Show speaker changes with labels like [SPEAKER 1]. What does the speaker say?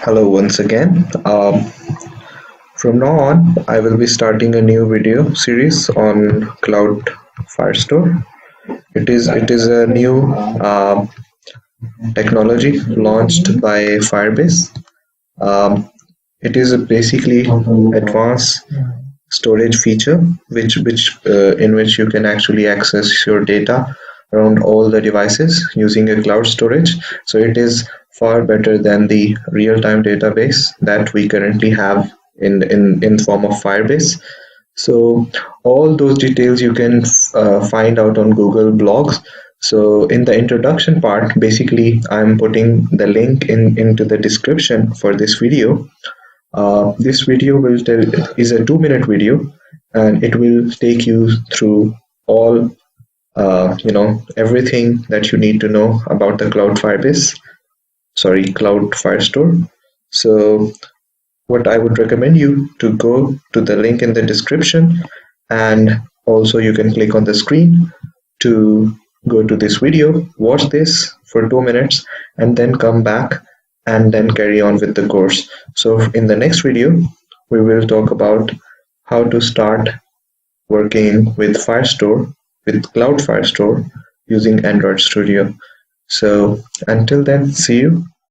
[SPEAKER 1] Hello once again. From now on, I will be starting a new video series on Cloud Firestore. It is a new technology launched by Firebase. Um, it is a basically advanced storage feature in which you can actually access your data around all the devices using a cloud storage. So it is far better than the real-time database that we currently have in form of Firebase. So all those details you can find out on Google Blogs. So in the introduction part, basically I'm putting the link into the description for this video. This video is a 2-minute video, and it will take you through all everything that you need to know about the Cloud Firestore. So what I would recommend you to go to the link in the description, and also you can click on the screen to go to this video, watch this for 2 minutes, and then come back and then carry on with the course. So in the next video, we will talk about how to start working with Firestore, with Cloud Firestore using Android Studio. So until then, see you.